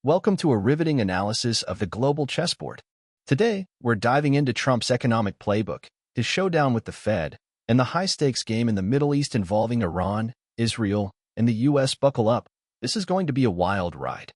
Welcome to a riveting analysis of the global chessboard. Today, we're diving into Trump's economic playbook, his showdown with the Fed, and the high-stakes game in the Middle East involving Iran, Israel, and the U.S. Buckle up. This is going to be a wild ride.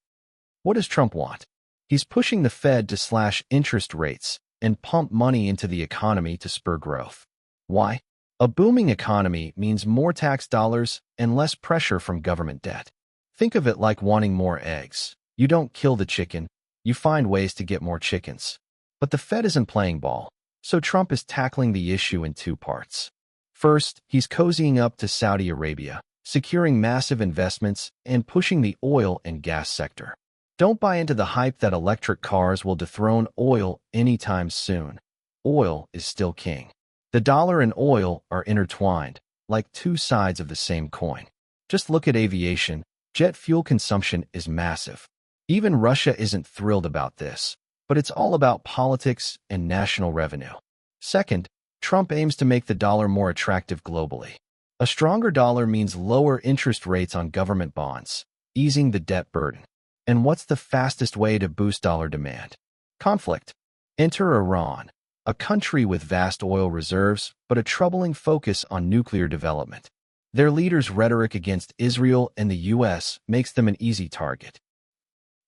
What does Trump want? He's pushing the Fed to slash interest rates and pump money into the economy to spur growth. Why? A booming economy means more tax dollars and less pressure from government debt. Think of it like wanting more eggs. You don't kill the chicken, you find ways to get more chickens. But the Fed isn't playing ball, so Trump is tackling the issue in two parts. First, he's cozying up to Saudi Arabia, securing massive investments and pushing the oil and gas sector. Don't buy into the hype that electric cars will dethrone oil anytime soon. Oil is still king. The dollar and oil are intertwined, like two sides of the same coin. Just look at aviation. Jet fuel consumption is massive. Even Russia isn't thrilled about this, but it's all about politics and national revenue. Second, Trump aims to make the dollar more attractive globally. A stronger dollar means lower interest rates on government bonds, easing the debt burden. And what's the fastest way to boost dollar demand? Conflict. Enter Iran, a country with vast oil reserves, but a troubling focus on nuclear development. Their leaders' rhetoric against Israel and the U.S. makes them an easy target.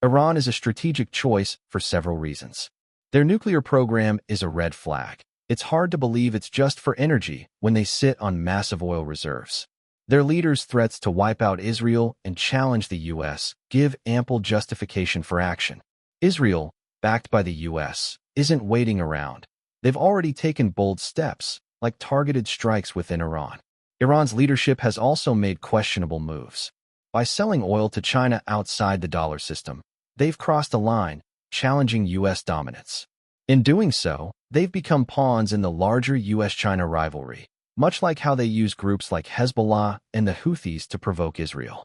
Iran is a strategic choice for several reasons. Their nuclear program is a red flag. It's hard to believe it's just for energy when they sit on massive oil reserves. Their leaders' threats to wipe out Israel and challenge the U.S. give ample justification for action. Israel, backed by the U.S., isn't waiting around. They've already taken bold steps, like targeted strikes within Iran. Iran's leadership has also made questionable moves. By selling oil to China outside the dollar system, they've crossed a line, challenging U.S. dominance. In doing so, they've become pawns in the larger U.S.-China rivalry, much like how they use groups like Hezbollah and the Houthis to provoke Israel.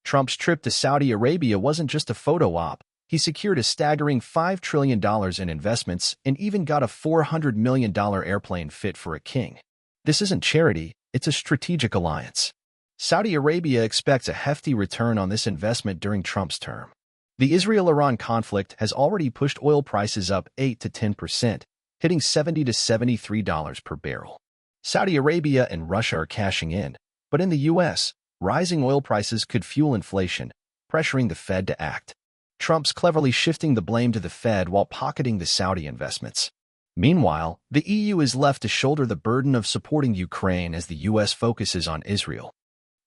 Trump's trip to Saudi Arabia wasn't just a photo op. He secured a staggering $5 trillion in investments and even got a $400 million airplane fit for a king. This isn't charity. It's a strategic alliance. Saudi Arabia expects a hefty return on this investment during Trump's term. The Israel-Iran conflict has already pushed oil prices up 8 to 10%, hitting $70 to $73 per barrel. Saudi Arabia and Russia are cashing in, but in the U.S., rising oil prices could fuel inflation, pressuring the Fed to act. Trump's cleverly shifting the blame to the Fed while pocketing the Saudi investments. Meanwhile, the EU is left to shoulder the burden of supporting Ukraine as the U.S. focuses on Israel.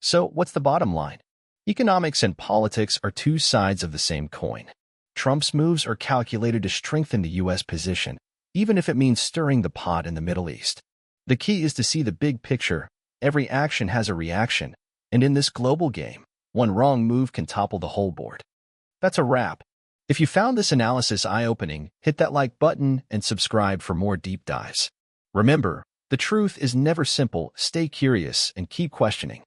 So, what's the bottom line? Economics and politics are two sides of the same coin. Trump's moves are calculated to strengthen the U.S. position, even if it means stirring the pot in the Middle East. The key is to see the big picture. Every action has a reaction, and in this global game, one wrong move can topple the whole board. That's a wrap. If you found this analysis eye-opening, hit that like button and subscribe for more deep dives. Remember, the truth is never simple. Stay curious and keep questioning.